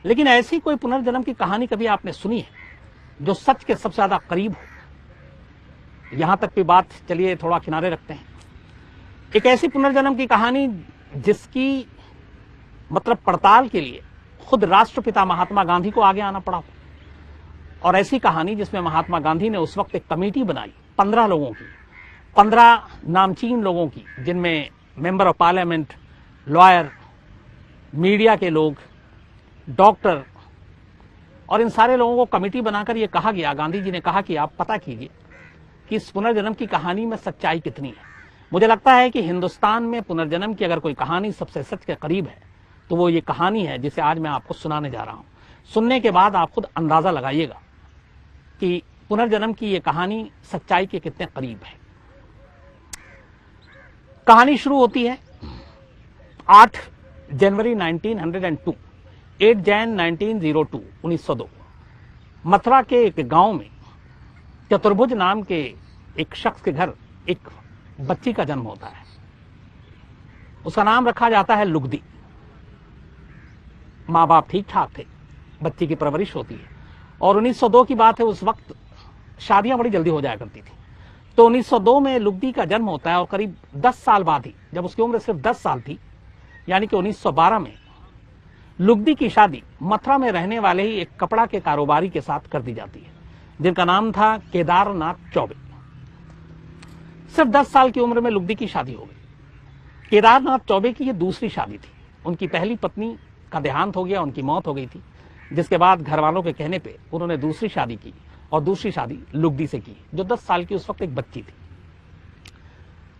लेकिन ऐसी कोई पुनर्जन्म की कहानी कभी आपने सुनी है जो सच के सबसे ज्यादा करीब हो? यहां तक की बात चलिए थोड़ा किनारे रखते हैं। एक ऐसी पुनर्जन्म की कहानी जिसकी मतलब पड़ताल के लिए खुद राष्ट्रपिता महात्मा गांधी को आगे आना पड़ा, और ऐसी कहानी जिसमें महात्मा गांधी ने उस वक्त एक कमेटी बनाई 15 लोगों की, 15 नामचीन लोगों की, जिनमें member of parliament, lawyer, media के लोग, डॉक्टर, और इन सारे लोगों को कमेटी बनाकर यह कहा गया, गांधी जी ने कहा कि आप पता कीजिए कि इस पुनर्जन्म की कहानी में सच्चाई कितनी है। मुझे लगता है कि हिंदुस्तान में पुनर्जन्म की अगर कोई कहानी सबसे सच के करीब है तो वो ये कहानी है जिसे आज मैं आपको सुनाने जा रहा हूं। सुनने के बाद आप खुद अंदाजा लगाइएगा कि पुनर्जन्म की ये कहानी सच्चाई के कितने करीब है। कहानी शुरू होती है 8 जनवरी 1902, 8 जैन 1902, 1902, मथुरा के एक गांव में चतुर्भुज नाम के एक शख्स के घर एक बच्ची का जन्म होता है। उसका नाम रखा जाता है लुगदी। माँ बाप ठीक ठाक थे, बच्ची की परवरिश होती है, और 1902 की बात है, उस वक्त शादियां बड़ी जल्दी हो जाया करती थी। तो 1902 में लुगदी का जन्म होता है, और करीब 10 साल बाद ही, जब उसकी उम्र सिर्फ 10 साल थी, यानी कि 1912 में लुगदी की शादी मथुरा में रहने वाले ही एक कपड़ा के कारोबारी के साथ कर दी जाती है, जिनका नाम था केदारनाथ चौबे। सिर्फ 10 साल की उम्र में लुगदी की शादी हो गई। केदारनाथ चौबे की यह दूसरी शादी थी। उनकी पहली पत्नी का देहांत हो गया, उनकी मौत हो गई थी, जिसके बाद घर वालों के कहने पे उन्होंने दूसरी शादी की, और दूसरी शादी लुगदी से की, जो 10 साल की उस वक्त एक बच्ची थी।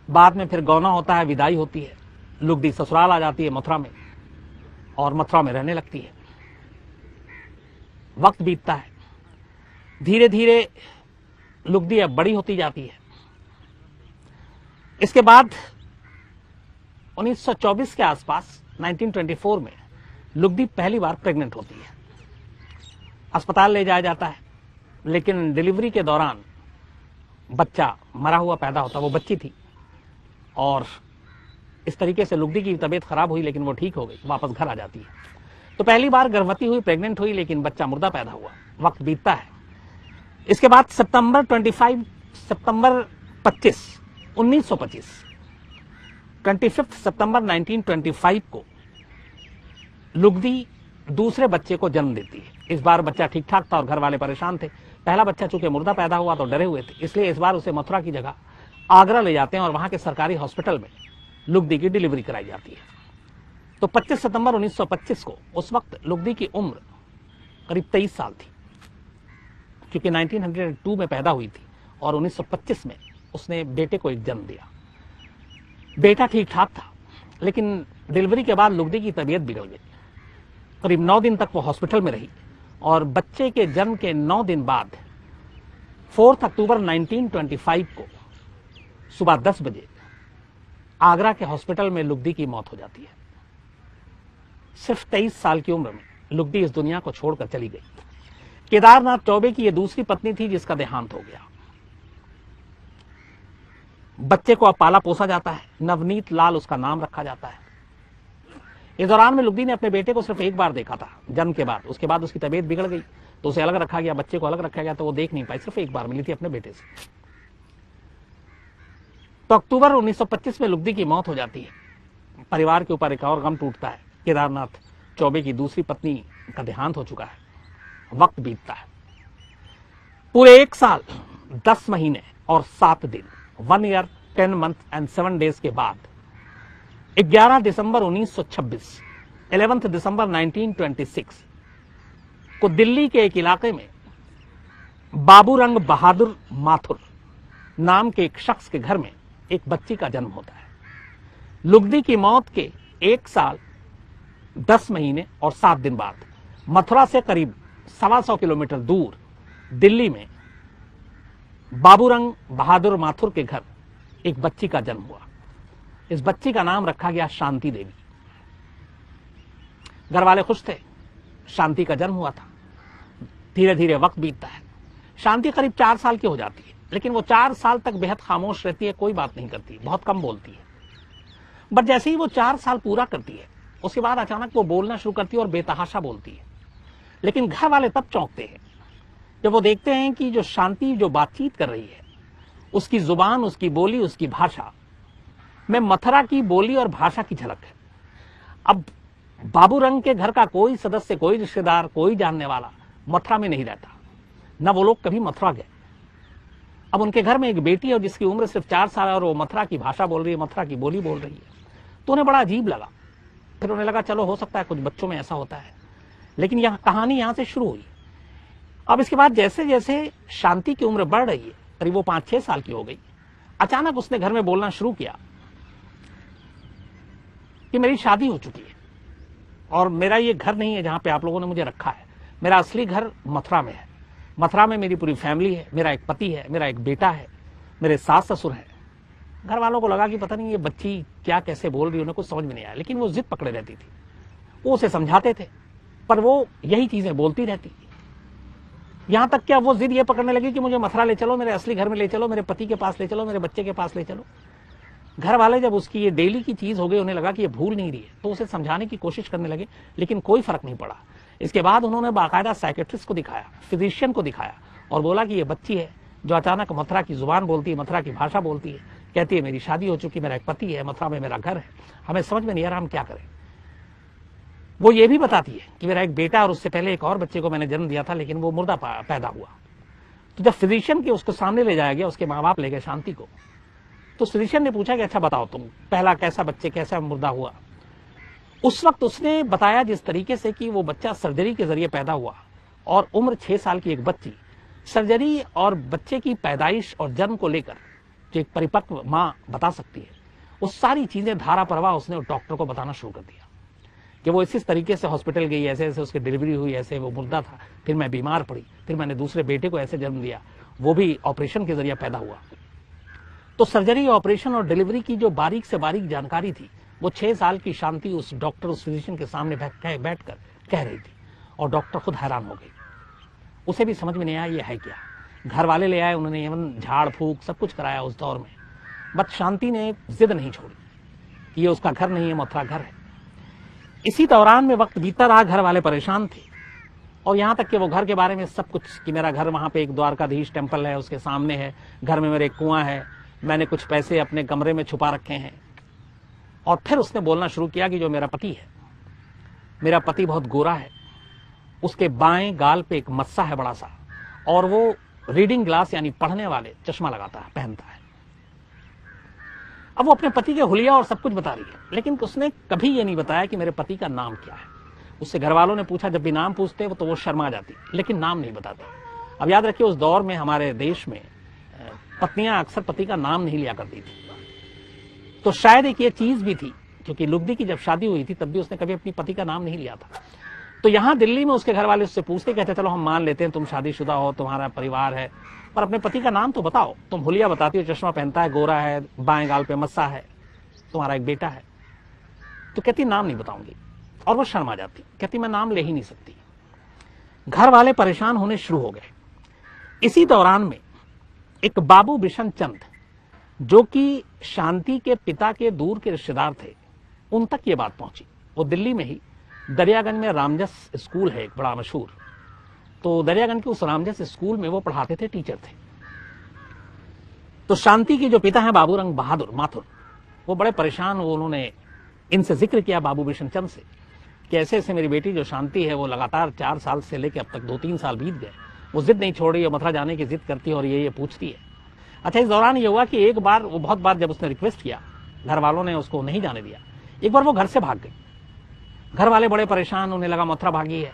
बाद में फिर गौना होता है, विदाई होती है, लुगदी ससुराल आ जाती है मथुरा में, और मथुरा में रहने लगती है। वक्त बीतता है, धीरे धीरे लुगदी अब बड़ी होती जाती है। इसके बाद 1924 के आसपास, 1924 में लुगदी पहली बार प्रेग्नेंट होती है। अस्पताल ले जाया जाता है, लेकिन डिलीवरी के दौरान बच्चा मरा हुआ पैदा होता। वो बच्ची थी, और इस तरीके से लुगदी की तबीयत खराब हुई, लेकिन वो ठीक हो गई, वापस घर आ जाती है। तो पहली बार गर्भवती हुई, प्रेग्नेंट हुई, लेकिन बच्चा मुर्दा पैदा हुआ। वक्त बीतता है। इसके बाद सितंबर 25, 25 सितंबर 1925 को लुगदी दूसरे बच्चे को जन्म देती है। इस बार बच्चा ठीक ठाक था और घर वाले परेशान थे। पहला बच्चा चूंकि मुर्दा पैदा हुआ तो डरे हुए थे, इसलिए इस बार उसे मथुरा की जगह आगरा ले जाते हैं, और वहां के सरकारी हॉस्पिटल में लुगदी की डिलीवरी कराई जाती है। तो 25 सितंबर 1925 को, उस वक्त लुगदी की उम्र करीब 23 साल थी, क्योंकि 1902 में पैदा हुई थी, और 1925 में उसने बेटे को एक जन्म दिया। बेटा ठीक ठाक था, लेकिन डिलीवरी के बाद लुगदी की तबीयत बिगड़ गई। करीब 9 दिन तक वो हॉस्पिटल में रही, और बच्चे के जन्म के 9 दिन बाद 4 अक्टूबर 1925 को सुबह 10 बजे आगरा के हॉस्पिटल में लुगदी की मौत हो जाती है। सिर्फ 23 साल की उम्र में लुगदी इस दुनिया को छोड़कर चली गई। केदारनाथ चौबे की यह दूसरी पत्नी थी जिसका देहांत हो गया। बच्चे को अब पाला पोसा जाता है, नवनीत लाल उसका नाम रखा जाता है। इस दौरान में लुगदी ने अपने बेटे को सिर्फ एक बार देखा था, जन्म के बाद। उसके बाद उसकी तबीयत बिगड़ गई, तो उसे अलग रखा गया, बच्चे को अलग रखा गया, तो वो देख नहीं पाई। सिर्फ एक बार मिली थी अपने बेटे से। तो अक्टूबर 1925 में लुगदी की मौत हो जाती है। परिवार के ऊपर एक और गम टूटता है। केदारनाथ चौबे की दूसरी पत्नी का देहांत हो चुका है। वक्त बीतता है। पूरे 1 साल 10 महीने और 7 दिन, 1 ईयर 10 मंथ एंड 7 डेज के बाद 11 दिसंबर 1926, 11 दिसंबर 1926 को दिल्ली के एक इलाके में बाबूरंग बहादुर माथुर नाम के एक शख्स के घर में एक बच्ची का जन्म होता है। लुगदी की मौत के 1 साल 10 महीने और 7 दिन बाद मथुरा से करीब 125 किलोमीटर दूर दिल्ली में बाबूरंग बहादुर माथुर के घर एक बच्ची का जन्म हुआ। इस बच्ची का नाम रखा गया शांति देवी। घर वाले खुश थे, शांति का जन्म हुआ था। धीरे धीरे वक्त बीतता है। शांति करीब 4 साल की हो जाती है, लेकिन वो 4 साल तक बेहद खामोश रहती है, कोई बात नहीं करती, बहुत कम बोलती है। बट जैसे ही वो 4 साल पूरा करती है, उसके बाद अचानक वो बोलना शुरू करती है और बेतहाशा बोलती है। लेकिन घर वाले तब चौंकते हैं जब वो देखते हैं कि जो शांति जो बातचीत कर रही है, उसकी जुबान, उसकी बोली, उसकी भाषा में मथुरा की बोली और भाषा की झलक है। अब बाबू रंग के घर का कोई सदस्य, कोई रिश्तेदार, कोई जानने वाला मथुरा में नहीं रहता, न वो लोग कभी मथुरा गए। अब उनके घर में एक बेटी है जिसकी उम्र सिर्फ 4 साल है और वो मथुरा की भाषा बोल रही है, मथुरा की बोली बोल रही है। तो उन्हें बड़ा अजीब लगा। फिर उन्हें लगा चलो हो सकता है कुछ बच्चों में ऐसा होता है, लेकिन यह कहानी यहां से शुरू हुई। अब इसके बाद जैसे जैसे शांति की उम्र बढ़ रही है, करीब वो 5-6 साल की हो गई, अचानक उसने घर में बोलना शुरू किया कि मेरी शादी हो चुकी है और मेरा ये घर नहीं है जहां पे आप लोगों ने मुझे रखा है। मेरा असली घर मथुरा में है। मथुरा में मेरी पूरी फैमिली है, मेरा एक पति है, मेरा एक बेटा है, मेरे सास ससुर हैं। घर वालों को लगा कि पता नहीं ये बच्ची क्या कैसे बोल रही है, उन्हें कुछ समझ में नहीं आया, लेकिन वो जिद पकड़े रहती थी। वो उसे समझाते थे पर वो यही चीजें बोलती रहती। यहां तक क्या वो जिद ये पकड़ने लगी कि मुझे मथुरा ले चलो, मेरे असली घर में ले चलो, मेरे पति के पास ले चलो, मेरे बच्चे के पास ले चलो। घर वाले जब उसकी ये डेली की चीज हो गई, उन्हें लगा कि ये भूल नहीं रही है, तो उसे समझाने की कोशिश करने लगे, लेकिन कोई फर्क नहीं पड़ा। इसके बाद उन्होंने बाकायदा साइकेट्रिस्ट को दिखाया, फिजिशियन को दिखाया और बोला कि ये बच्ची है जो अचानक मथुरा की जुबान बोलती है, मथुरा की भाषा बोलती है, कहती है मेरी शादी हो चुकी, मेरा एक पति है, मथुरा में मेरा घर है, हमें समझ में नहीं आ रहा हम क्या करें। वो ये भी बताती है कि मेरा एक बेटा और उससे पहले एक और बच्चे को मैंने जन्म दिया था, लेकिन वो मुर्दा पैदा हुआ। तो जब फिजिशियन के उसको सामने ले जाया गया, उसके माँ बाप ले गए शांति को, तो फिजिशियन ने पूछा कि अच्छा बताओ तुम, पहला कैसा बच्चे कैसा मुर्दा हुआ। उस वक्त उसने बताया जिस तरीके से कि वो बच्चा सर्जरी के जरिए पैदा हुआ और उम्र 6 साल की एक बच्ची सर्जरी और बच्चे की पैदाइश और जन्म को लेकर जो एक परिपक्व माँ बता सकती है, वो सारी चीजें धारा प्रवाह उसने डॉक्टर को बताना शुरू कर दिया कि वो इसी तरीके से हॉस्पिटल गई, ऐसे ऐसे उसकी डिलीवरी हुई, ऐसे वो मुर्दा था, फिर मैं बीमार पड़ी, फिर मैंने दूसरे बेटे को ऐसे जन्म दिया, वो भी ऑपरेशन के जरिए पैदा हुआ। तो सर्जरी, ऑपरेशन और डिलीवरी की जो बारीक से बारीक जानकारी थी, वो 6 साल की शांति उस डॉक्टर, उस फिजिशियन के सामने बैठकर कह रही थी और डॉक्टर खुद हैरान हो गई। उसे भी समझ में नहीं आया ये है क्या। घर वाले ले आए, उन्होंने एवं झाड़ फूक सब कुछ कराया उस दौर में, बट शांति ने जिद नहीं छोड़ी कि ये उसका घर नहीं है, मथुरा घर है। इसी दौरान में वक्त बीतता रहा, घर वाले परेशान थे और यहां तक कि वो घर के बारे में सब कुछ कि मेरा घर वहां पे एक द्वारकाधीश टेम्पल है, उसके सामने है, घर में मेरे एक कुआं है, मैंने कुछ पैसे अपने कमरे में छुपा रखे हैं। और फिर उसने बोलना शुरू किया कि जो मेरा पति है, मेरा पति बहुत गोरा है, उसके बाएं गाल पे एक मस्सा है बड़ा सा, और वो रीडिंग ग्लास यानी पढ़ने वाले चश्मा लगाता है, पहनता है। अब वो अपने पति के हुलिया और सब कुछ बता रही है, लेकिन उसने कभी ये नहीं बताया कि मेरे पति का नाम क्या है। उससे घर वालों ने पूछा, जब भी नाम पूछते तो वो शर्मा जाती, लेकिन नाम नहीं बताती। अब याद रखिए उस दौर में हमारे देश में पत्नियां अक्सर पति का नाम नहीं लिया करती थी, तो शायद एक ये चीज भी थी, क्योंकि लुगदी की जब शादी हुई थी तब भी उसने कभी अपनी पति का नाम नहीं लिया था। तो यहां दिल्ली में उसके घर वाले उससे पूछते, कहते चलो हम मान लेते हैं तुम शादीशुदा हो, तुम्हारा परिवार है, पर अपने पति का नाम तो बताओ। तुम हुलिया बताती हो, चश्मा पहनता है, गोरा है, बाएं गाल पे मस्सा है, तुम्हारा एक बेटा है। तो कहती नाम नहीं बताऊंगी, और वो शर्मा जाती, कहती मैं नाम ले ही नहीं सकती। घर वाले परेशान होने शुरू हो गए। इसी दौरान में एक बाबू बिशन चंद, जो कि शांति के पिता के दूर के रिश्तेदार थे, उन तक ये बात पहुंची। वो दिल्ली में ही दरियागंज में रामजस स्कूल है एक बड़ा मशहूर, तो दरियागंज के उस रामजस स्कूल में वो पढ़ाते थे, टीचर थे। तो शांति के जो पिता हैं बाबू रंग बहादुर माथुर, वो बड़े परेशान, वो उन्होंने इनसे जिक्र किया बाबू बिशन चंद से कि ऐसे ऐसे मेरी बेटी जो शांति है वो लगातार 4 साल से लेकर अब तक 2-3 साल बीत गए, वो जिद नहीं छोड़ रही है, मथुरा जाने की जिद करती है और ये पूछती है। अच्छा, इस दौरान ये हुआ कि एक बार, वो बहुत बार जब उसने रिक्वेस्ट किया, घर वालों ने उसको नहीं जाने दिया। एक बार वो घर से भाग गई। घर वाले बड़े परेशान, उन्हें लगा मथुरा भागी है,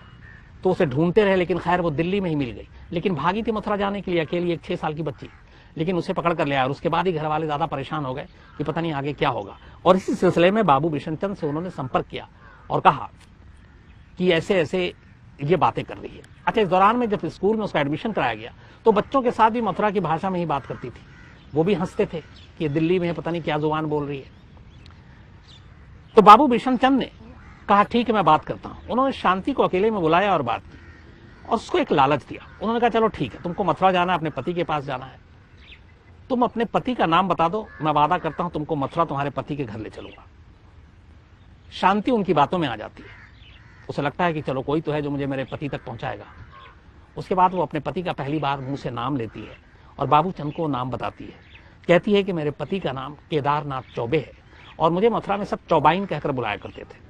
तो उसे ढूंढते रहे, लेकिन खैर वो दिल्ली में ही मिल गई। लेकिन भागी थी मथुरा जाने के लिए अकेली, एक 6 साल की बच्ची, लेकिन उसे पकड़ कर ले आया। और उसके बाद ही घर वाले ज्यादा परेशान हो गए कि पता नहीं आगे क्या होगा। और इसी सिलसिले में बाबू बिशन चंद से उन्होंने संपर्क किया और कहा कि ऐसे ऐसे ये बातें कर रही है। अच्छा, इस दौरान में जब स्कूल में उसका एडमिशन कराया गया, तो बच्चों के साथ भी मथुरा की भाषा में ही बात करती थी। वो भी हंसते थे कि दिल्ली में पता नहीं क्या जुबान बोल रही है। तो बाबू बिशन चंद ने कहा ठीक है मैं बात करता हूं। उन्होंने शांति को अकेले में बुलाया और बात की और उसको एक लालच दिया। उन्होंने कहा चलो ठीक है, तुमको मथुरा जाना है, अपने पति के पास जाना है, तुम अपने पति का नाम बता दो, मैं वादा करता हूं तुमको मथुरा तुम्हारे पति के घर ले चलूंगा। शांति उनकी बातों में आ जाती है उसे लगता है कि चलो कोई तो है जो मुझे मेरे पति तक पहुंचाएगा। उसके बाद वो अपने पति का पहली बार मुंह से नाम लेती है और बाबूचंद को नाम बताती है। कहती है कि मेरे पति का नाम केदारनाथ चौबे है और मुझे मथुरा में सब चौबाइन कहकर बुलाया करते थे।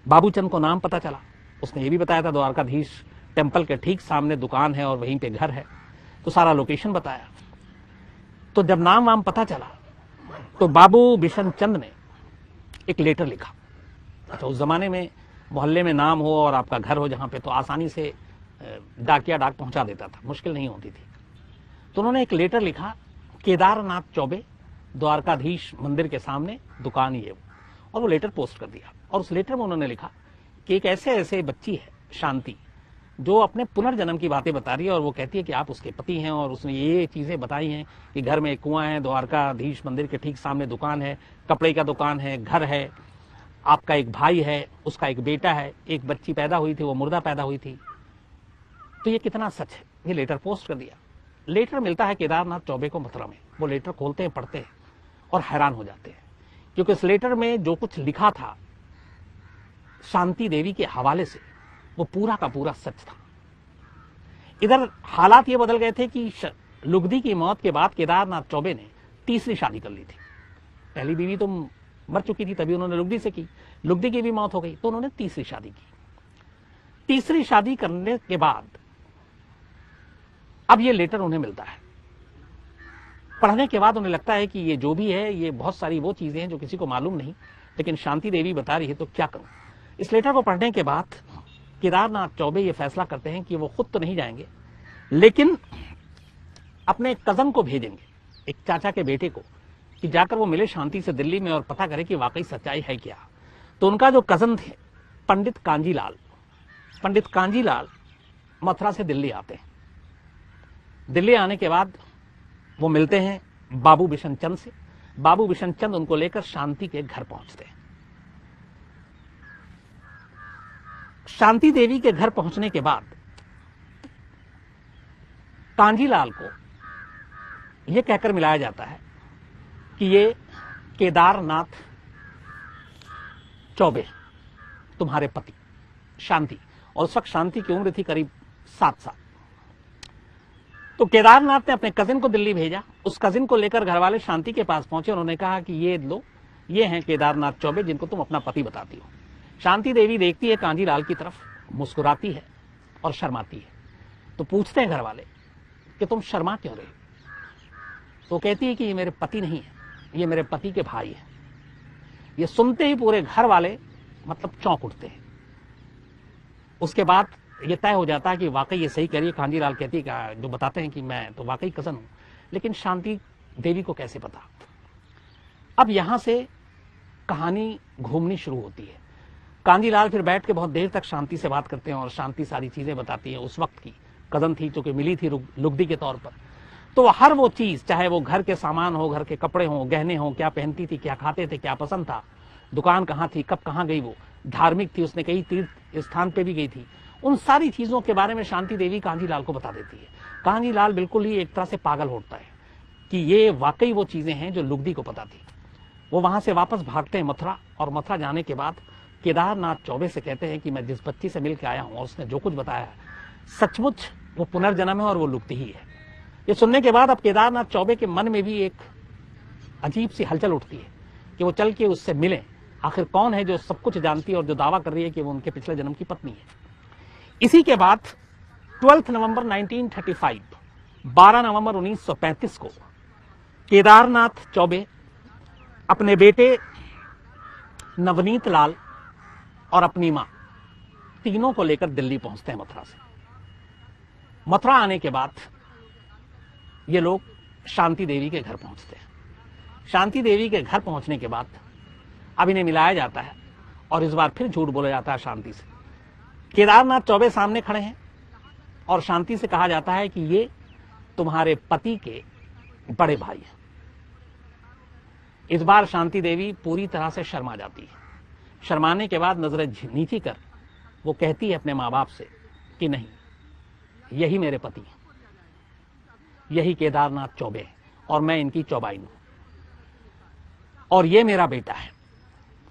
बाबूचंद को नाम पता चला। उसने ये भी बताया था द्वारकाधीश टेम्पल के ठीक सामने दुकान है और वहीं पे घर है, तो सारा लोकेशन बताया। तो जब नाम वाम पता चला तो बाबू बिशन चंद ने एक लेटर लिखा। अच्छा, उस जमाने में मोहल्ले में नाम हो और आपका घर हो जहां पे, तो आसानी से डाकिया डाक पहुंचा देता था, मुश्किल नहीं होती थी। तो उन्होंने एक लेटर लिखा, केदारनाथ चौबे, द्वारकाधीश मंदिर के सामने दुकान ये, और वो लेटर पोस्ट कर दिया। और उस लेटर में उन्होंने लिखा कि एक ऐसे बच्ची है शांति, जो अपने पुनर्जन्म की बातें बता रही है और वो कहती है कि आप उसके पति हैं और उसने ये चीजें बताई हैं कि घर में एक कुआं है, द्वारकाधीश मंदिर के ठीक सामने दुकान है, कपड़े का दुकान है, घर है, आपका एक भाई है, उसका एक बेटा है, एक बच्ची पैदा हुई थी, वो मुर्दा पैदा हुई थी। तो ये कितना सच है। ये लेटर पोस्ट कर दिया। लेटर मिलता है केदारनाथ चौबे को मथुरा में। वो लेटर खोलते हैं, पढ़ते हैं और हैरान हो जाते हैं, क्योंकि इस लेटर में जो कुछ लिखा था शांति देवी के हवाले से, वो पूरा का पूरा सच था। इधर हालात ये बदल गए थे कि लुगदी की मौत के बाद केदारनाथ चौबे ने तीसरी शादी कर ली थी। पहली बीवी तो मर चुकी थी, तभी उन्होंने लुगदी से की। लुगदी की भी मौत हो गई तो उन्होंने तीसरी शादी की। तीसरी शादी करने के बाद अब ये लेटर उन्हें मिलता है। पढ़ने के बाद उन्हें लगता है कि ये जो भी है, ये बहुत सारी वो चीजें हैं जो किसी को मालूम नहीं, लेकिन शांति देवी बता रही है तो क्या करूं। इस लेटर को पढ़ने के बाद केदारनाथ चौबे ये फैसला करते हैं कि वो खुद तो नहीं जाएंगे, लेकिन अपने कजन को भेजेंगे, एक चाचा के बेटे को, कि जाकर वो मिले शांति से दिल्ली में और पता करे कि वाकई सच्चाई है क्या। तो उनका जो कजन थे पंडित कांजीलाल मथुरा से दिल्ली आते हैं। दिल्ली आने के बाद वो मिलते हैं बाबू बिशन चंद से। बाबू बिशन चंद उनको लेकर शांति के घर पहुंचते हैं। शांति देवी के घर पहुंचने के बाद कांजीलाल को यह कहकर मिलाया जाता है कि ये केदारनाथ चौबे तुम्हारे पति शांति, और उस वक्त शांति की उम्र थी करीब 7 साल। तो केदारनाथ ने अपने कजिन को दिल्ली भेजा। उस कजिन को लेकर घर वाले शांति के पास पहुंचे। उन्होंने कहा कि ये लो, ये हैं केदारनाथ चौबे जिनको तुम अपना पति बताती हो। शांति देवी देखती है कांजीलाल की तरफ, मुस्कुराती है और शर्माती है। तो पूछते हैं घर वाले कि तुम शर्मा क्यों रहे? तो कहती है कि ये मेरे पति नहीं है, ये मेरे पति के भाई है। ये सुनते ही पूरे घर वाले मतलब चौंक उठते हैं। उसके बाद ये तय हो जाता है कि वाकई ये सही कह रही है। कांजीलाल कहती है, जो बताते हैं कि मैं तो वाकई कजन हूं, लेकिन शांति देवी को कैसे पता? अब यहां से कहानी घूमनी शुरू होती है। कांजीलाल फिर बैठ के बहुत देर तक शांति से बात करते हैं और शांति सारी चीजें बताती है। उस वक्त की कजन थी, जो कि मिली थी लुगदी के तौर पर। तो हर वो चीज, चाहे वो घर के सामान हो, घर के कपड़े हो, गहने हो, क्या पहनती थी, क्या खाते थे, क्या पसंद था, दुकान कहाँ थी, कब कहाँ गई, वो धार्मिक थी, उसने कई तीर्थ स्थान पे भी गई थी, उन सारी चीजों के बारे में शांति देवी कांजीलाल को बता देती है। कांजीलाल बिल्कुल ही एक तरह से पागल होता है कि ये वाकई वो चीजें हैं जो लुगदी को पता थी। वो वहां से वापस भागते हैं मथुरा, और मथुरा जाने के बाद केदारनाथ चौबे से कहते हैं कि मैं जिस बच्ची से मिल के आया हूं और उसने जो कुछ बताया है सचमुच वो पुनर्जन्म है और वो लुगदी ही है। ये सुनने के बाद अब केदारनाथ चौबे के मन में भी एक अजीब सी हलचल उठती है कि वो चल के उससे मिले। आखिर कौन है जो सब कुछ जानती है और जो दावा कर रही है कि वो उनके पिछले जन्म की पत्नी है। इसी के बाद 12 नवंबर 1935, 12 नवंबर 1935 को केदारनाथ चौबे अपने बेटे नवनीत लाल और अपनी मां तीनों को लेकर दिल्ली पहुंचते हैं मथुरा से। मथुरा आने के बाद ये लोग शांति देवी के घर पहुंचते हैं। शांति देवी के घर पहुंचने के बाद अब इन्हें मिलाया जाता है और इस बार फिर झूठ बोला जाता है शांति से। केदारनाथ चौबे सामने खड़े हैं और शांति से कहा जाता है कि ये तुम्हारे पति के बड़े भाई हैं। इस बार शांति देवी पूरी तरह से शर्मा जाती है। शर्माने के बाद नजरें नीची कर वो कहती है अपने माँ बाप से कि नहीं, यही मेरे पति हैं, यही केदारनाथ चौबे हैं और मैं इनकी चौबाइन हूं और ये मेरा बेटा है।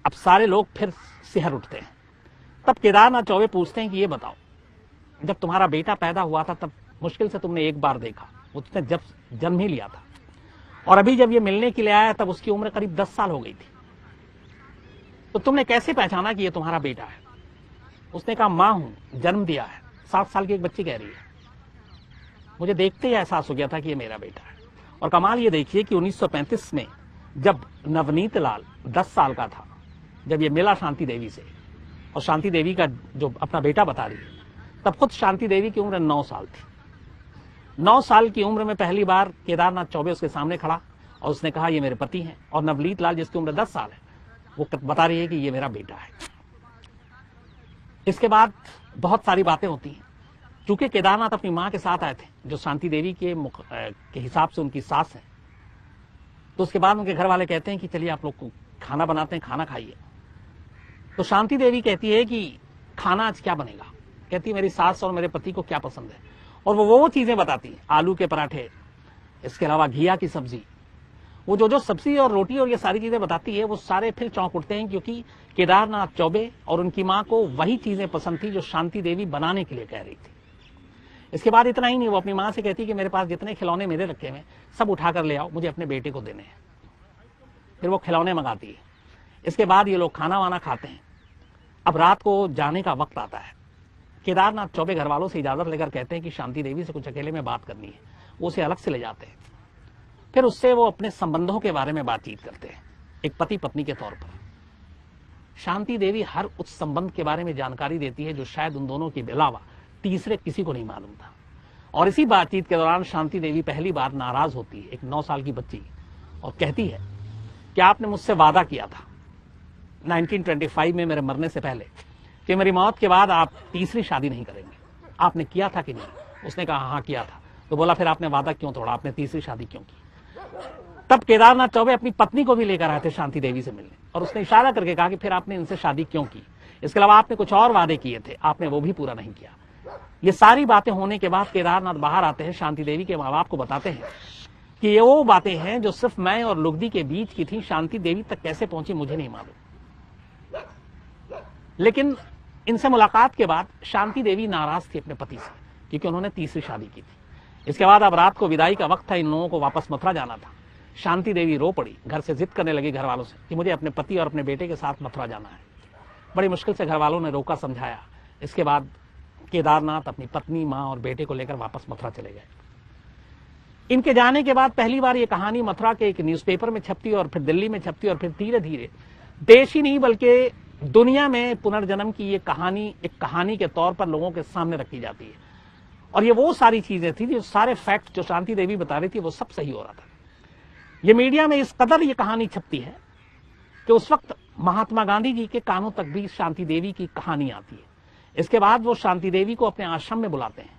अब अब सारे लोग फिर सिहर उठते हैं। तब केदारनाथ चौबे पूछते हैं कि ये बताओ, जब तुम्हारा बेटा पैदा हुआ था तब मुश्किल से तुमने एक बार देखा, उसने जब जन्म ही लिया था, और अभी जब ये मिलने के लिए आया तब उसकी उम्र करीब 10 साल हो गई थी, तो तुमने कैसे पहचाना कि ये तुम्हारा बेटा है? उसने कहा, मां हूं, जन्म दिया है। 7 साल की एक बच्ची कह रही है, मुझे देखते ही एहसास हो गया था कि ये मेरा बेटा है। और कमाल ये देखिए कि 1935 में जब नवनीत लाल 10 साल का था, जब ये मिला शांति देवी से, और शांति देवी का जो अपना बेटा बता रही है, तब खुद शांति देवी की उम्र 9 साल थी। 9 साल की उम्र में पहली बार केदारनाथ चौबे उसके सामने खड़ा और उसने कहा, ये मेरे पति हैं। और नवनीत लाल जिसकी उम्र 10 साल है, वो बता रही है कि ये मेरा बेटा है। इसके बाद बहुत सारी बातें होती हैं। चूंकि केदारनाथ अपनी मां के साथ आए थे, जो शांति देवी के हिसाब से उनकी सास है, तो उसके बाद उनके घर वाले कहते हैं कि चलिए आप लोग को खाना बनाते हैं, खाना खाइए। तो शांति देवी कहती है कि खाना आज क्या बनेगा? कहती है, मेरी सास और मेरे पति को क्या पसंद है, और वो चीजें बताती है, आलू के पराठे, इसके अलावा घिया की सब्जी, वो जो सब्जी और रोटी और ये सारी चीजें बताती है, वो सारे फिर चौंक उठते हैं, क्योंकि केदारनाथ चौबे और उनकी मां को वही चीजें पसंद थी जो शांति देवी बनाने के लिए कह रही थी। इसके बाद इतना ही नहीं, वो अपनी मां से कहती कि मेरे पास जितने खिलौने मेरे रखे हुए सब उठा कर ले आओ, मुझे अपने बेटे को देने हैं। फिर वो खिलौने मंगाती है। इसके बाद ये लोग खाना वाना खाते हैं। अब रात को जाने का वक्त आता है। केदारनाथ चौबे घर वालों से इजाजत लेकर कहते हैं कि शांति देवी से कुछ अकेले में बात करनी है। वो उसे अलग से ले जाते हैं। फिर उससे वो अपने संबंधों के बारे में बातचीत करते हैं, एक पति पत्नी के तौर पर। शांति देवी हर उस संबंध के बारे में जानकारी देती है जो शायद उन दोनों के अलावा तीसरे किसी को नहीं मालूम था। और इसी बातचीत के दौरान शांति देवी पहली बार नाराज होती है, एक 9 साल की बच्ची, और कहती है कि आपने मुझसे वादा किया था 1925 में मेरे मरने से पहले कि मेरी मौत के बाद आप तीसरी शादी नहीं करेंगे। आपने किया था कि नहीं? उसने कहा, हाँ किया था। तो बोला, फिर आपने वादा क्यों तोड़ा? आपने तीसरी शादी क्यों की? तब केदारनाथ चौबे अपनी पत्नी को भी लेकर आए थे शांति देवी से मिलने, और उसने इशारा करके कहा कि फिर आपने इनसे शादी क्यों की? इसके अलावा आपने कुछ और वादे किए थे, आपने वो भी पूरा नहीं किया। ये सारी बातें होने के बाद केदारनाथ बाहर आते हैं, शांति देवी के माँ बाप को बताते हैं कि ये वो बातें हैं जो सिर्फ मैं और लुगदी के बीच की थी। शांति देवी तक कैसे पहुंची मुझे नहीं मालूम। लेकिन इनसे मुलाकात के बाद शांति देवी नाराज थी अपने पति से, क्योंकि उन्होंने तीसरी शादी की थी। इसके बाद अब रात को विदाई का वक्त था, इन लोगों को वापस मथुरा जाना था। शांति देवी रो पड़ी, घर से जिद करने लगी घर वालों से कि मुझे अपने पति और अपने बेटे के साथ मथुरा जाना है। बड़ी मुश्किल से घर वालों ने रोका, समझाया। इसके बाद केदारनाथ अपनी पत्नी, मां और बेटे को लेकर वापस मथुरा चले गए। इनके जाने के बाद पहली बार ये कहानी मथुरा के एक न्यूज़पेपर में छपती, और फिर दिल्ली में छपती, और फिर धीरे धीरे देश ही नहीं बल्कि दुनिया में पुनर्जन्म की ये कहानी एक कहानी के तौर पर लोगों के सामने रखी जाती है। और ये वो सारी चीजें थी, जो सारे फैक्ट जो शांति देवी बता रही थी, वो सब सही हो रहा था। ये मीडिया में इस कदर ये कहानी छपती है कि उस वक्त महात्मा गांधी जी के कानों तक भी शांति देवी की कहानी आती है। इसके बाद वो शांति देवी को अपने आश्रम में बुलाते हैं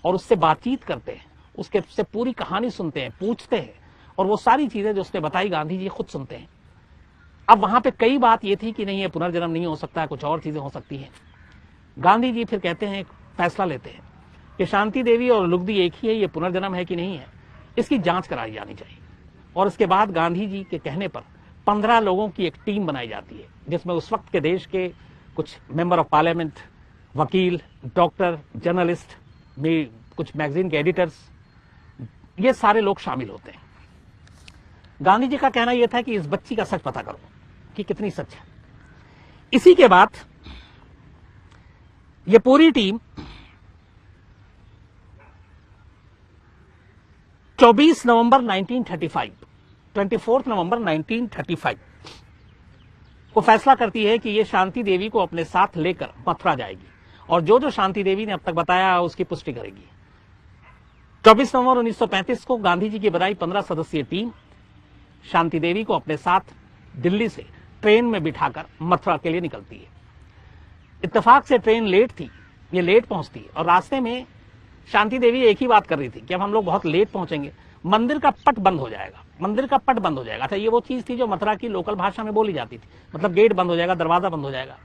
और उससे बातचीत करते हैं, उससे पूरी कहानी सुनते हैं, पूछते हैं, और वो सारी चीजें जो उसने बताई गांधी जी खुद सुनते हैं। अब वहां पे कई बात ये थी कि नहीं, ये पुनर्जन्म नहीं हो सकता, कुछ और चीजें हो सकती हैं। गांधी जी फिर कहते हैं, एक फैसला लेते हैं कि शांति देवी और लुगदी एक ही है, ये पुनर्जन्म है कि नहीं है, इसकी जांच कराई जानी चाहिए। और इसके बाद गांधी जी के कहने पर 15 लोगों की एक टीम बनाई जाती है, जिसमें उस वक्त के देश के कुछ मेंबर ऑफ पार्लियामेंट, वकील, डॉक्टर, जर्नलिस्ट, कुछ मैगजीन के एडिटर्स, ये सारे लोग शामिल होते हैं। गांधी जी का कहना यह था कि इस बच्ची का सच पता करो कि कितनी सच है। इसी के बाद ये पूरी टीम 24 नवंबर 1935, 24 नवंबर 1935 को फैसला करती है कि ये शांति देवी को अपने साथ लेकर मथुरा जाएगी, और जो शांति देवी ने अब तक बताया उसकी पुष्टि करेगी। 24 नवंबर 1935 को गांधी जी की बनाई 15 सदस्यीय टीम शांति देवी को अपने साथ दिल्ली से ट्रेन में बिठाकर मथुरा के लिए निकलती है। इत्तेफाक से ट्रेन लेट थी, ये लेट पहुंचती है, और रास्ते में शांति देवी एक ही बात कर रही थी कि अब हम लोग बहुत लेट पहुंचेंगे, मंदिर का पट बंद हो जाएगा, मंदिर का पट बंद हो जाएगा। अच्छा, ये वो चीज थी जो मथुरा की लोकल भाषा में बोली जाती थी, मतलब गेट बंद हो जाएगा, दरवाजा बंद हो जाएगा।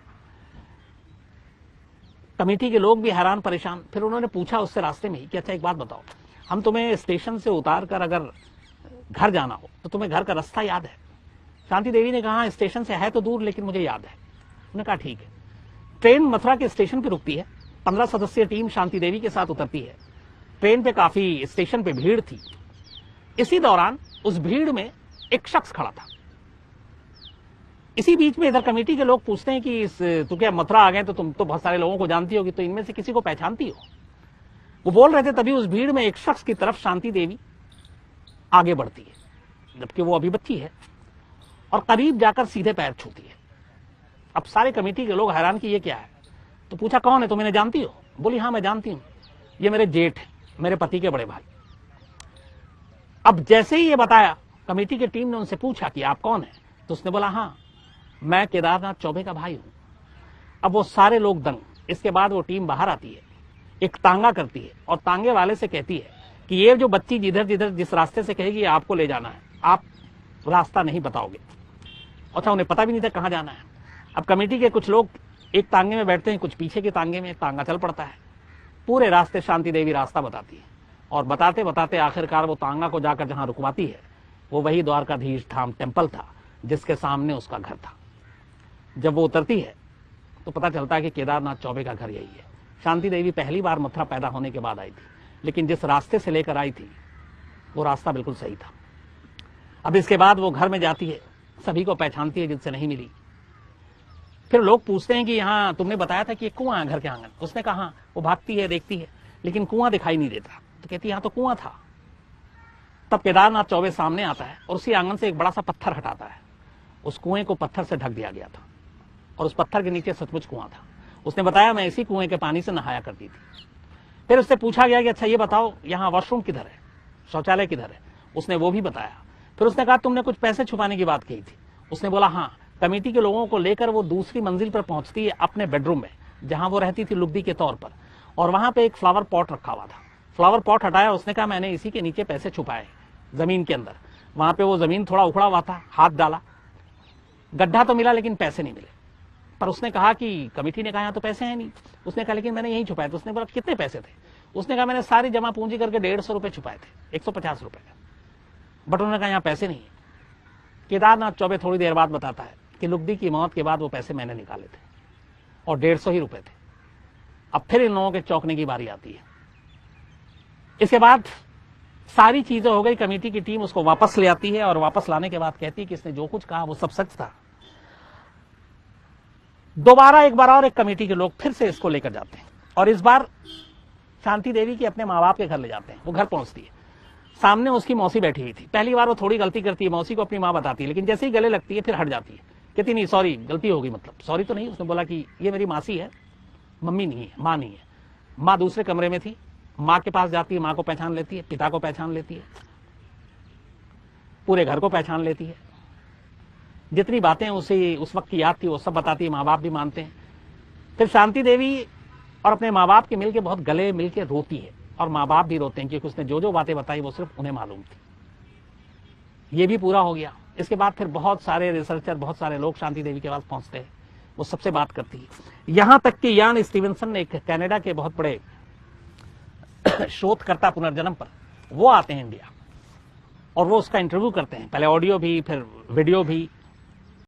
कमेटी के लोग भी हैरान परेशान। फिर उन्होंने पूछा उससे रास्ते में ही कि अच्छा एक बात बताओ, हम तुम्हें स्टेशन से उतार कर अगर घर जाना हो तो तुम्हें घर का रास्ता याद है? शांति देवी ने कहा स्टेशन से है तो दूर लेकिन मुझे याद है। उन्होंने कहा ठीक है। ट्रेन मथुरा के स्टेशन पे रुकती है, 15 सदस्यीय टीम शांति देवी के साथ उतरती है। ट्रेन पे काफी स्टेशन पे भीड़ थी। इसी दौरान उस भीड़ में एक शख्स खड़ा था। इसी बीच में इधर कमेटी के लोग पूछते हैं कि तू क्या मथुरा आ गए, तो तुम तो बहुत सारे लोगों को जानती होगी, तो इनमें से किसी को पहचानती हो? वो बोल रहे थे, तभी उस भीड़ में एक शख्स की तरफ शांति देवी आगे बढ़ती है, जबकि वो अभी बच्ची है, और करीब जाकर सीधे पैर छूती है। अब सारे कमेटी के लोग हैरान कि ये क्या है। तो पूछा कौन है, तुम इन्हें जानती हो? बोली हाँ मैं जानती हूं, ये मेरे जेठ, मेरे पति के बड़े भाई। अब जैसे ही ये बताया, कमेटी की टीम ने उनसे पूछा कि आप कौन है, तो उसने बोला हाँ मैं केदारनाथ चौबे का भाई हूं। अब वो सारे लोग दंग। इसके बाद वो टीम बाहर आती है, एक तांगा करती है और तांगे वाले से कहती है कि ये जो बच्ची जिधर जिधर जिस रास्ते से कहेगी आपको ले जाना है, आप रास्ता नहीं बताओगे। अच्छा, उन्हें पता भी नहीं था कहां जाना है। अब कमेटी के कुछ लोग एक तांगे में बैठते हैं, कुछ पीछे के तांगे में, तांगा चल पड़ता है। पूरे रास्ते शांति देवी रास्ता बताती है और बताते बताते आखिरकार वो तांगा को जाकर जहां रुकवाती है, वो वही द्वारकाधीश धाम टेम्पल था जिसके सामने उसका घर था। जब वो उतरती है तो पता चलता है कि केदारनाथ चौबे का घर यही है। शांति देवी पहली बार मथुरा पैदा होने के बाद आई थी, लेकिन जिस रास्ते से लेकर आई थी वो रास्ता बिल्कुल सही था। अब इसके बाद वो घर में जाती है, सभी को पहचानती है जिनसे नहीं मिली। फिर लोग पूछते हैं कि यहाँ तुमने बताया था कि एक कुआं है घर के आंगन। उसने कहा, वो भागती है, देखती है, लेकिन कुआं दिखाई नहीं देता। तो कहती है यहाँ तो कुआं था। तब केदारनाथ चौबे सामने आता है और उसी आंगन से एक बड़ा सा पत्थर हटाता है। उस कुएं को पत्थर से ढक दिया गया था और उस पत्थर के नीचे सचमुच कुआं था। उसने बताया मैं इसी कुएं के पानी से नहाया करती थी। फिर उससे पूछा गया कि अच्छा ये बताओ यहाँ वॉशरूम किधर है, शौचालय किधर है? उसने वो भी बताया। फिर उसने कहा तुमने कुछ पैसे छुपाने की बात कही थी। उसने बोला हाँ। कमेटी के लोगों को लेकर वो दूसरी मंजिल पर पहुंचती है अपने बेडरूम में, जहां वो रहती थी लुगदी के तौर पर, और वहां पे एक फ्लावर पॉट रखा हुआ था। फ्लावर पॉट हटाया। उसने कहा मैंने इसी के नीचे पैसे छुपाए जमीन के अंदर। वहां पे वो जमीन थोड़ा उखड़ा हुआ था, हाथ डाला, गड्ढा तो मिला लेकिन पैसे नहीं मिले। पर उसने कहा कि कमेटी ने कहा यहाँ तो पैसे हैं नहीं। उसने कहा लेकिन मैंने यही छुपाए थे। उसने बोला कितने पैसे थे? उसने कहा मैंने सारी जमा पूंजी करके 150 रुपए छुपाए थे, 150 रुपए। बट उन्होंने कहा यहाँ पैसे नहीं है। केदारनाथ चौबे थोड़ी देर बाद बताता है कि लुगदी की मौत के बाद वो पैसे मैंने निकाले थे और 150 ही रुपए थे। अब फिर इन लोगों के चौंकने की बारी आती है। इसके बाद सारी चीजें हो गई, कमेटी की टीम उसको वापस ले आती है और वापस लाने के बाद कहती है कि इसने जो कुछ कहा वो सब सच था। दोबारा एक बार और एक कमेटी के लोग फिर से इसको लेकर जाते हैं और इस बार शांति देवी के अपने माँ बाप के घर ले जाते हैं। वो घर पहुंचती है, सामने उसकी मौसी बैठी हुई थी। पहली बार वो थोड़ी गलती करती है, मौसी को अपनी माँ बताती है, लेकिन जैसे ही गले लगती है फिर हट जाती है, कहती नहीं सॉरी गलती होगी, मतलब सॉरी तो नहीं। उसने बोला कि ये मेरी मासी है, मम्मी नहीं है, माँ नहीं है। माँ दूसरे कमरे में थी। माँ के पास जाती है, माँ को पहचान लेती है, पिता को पहचान लेती है, पूरे घर को पहचान लेती है। जितनी बातें उसे उस वक्त की याद थी वो सब बताती है, माँ बाप भी मानते हैं। फिर शांति देवी और अपने माँ बाप के मिलके बहुत गले मिलके रोती है और माँ बाप भी रोते हैं, क्योंकि उसने जो जो बातें बताई वो सिर्फ उन्हें मालूम थी। ये भी पूरा हो गया। इसके बाद फिर बहुत सारे रिसर्चर, बहुत सारे लोग शांति देवी के पास पहुंचते हैं, वो सबसे बात करती है। यहां तक कि यान स्टीवनसन ने, एक कनाडा के बहुत बड़े शोधकर्ता पुनर्जन्म पर, वो आते हैं इंडिया और वो उसका इंटरव्यू करते हैं, पहले ऑडियो भी फिर वीडियो भी।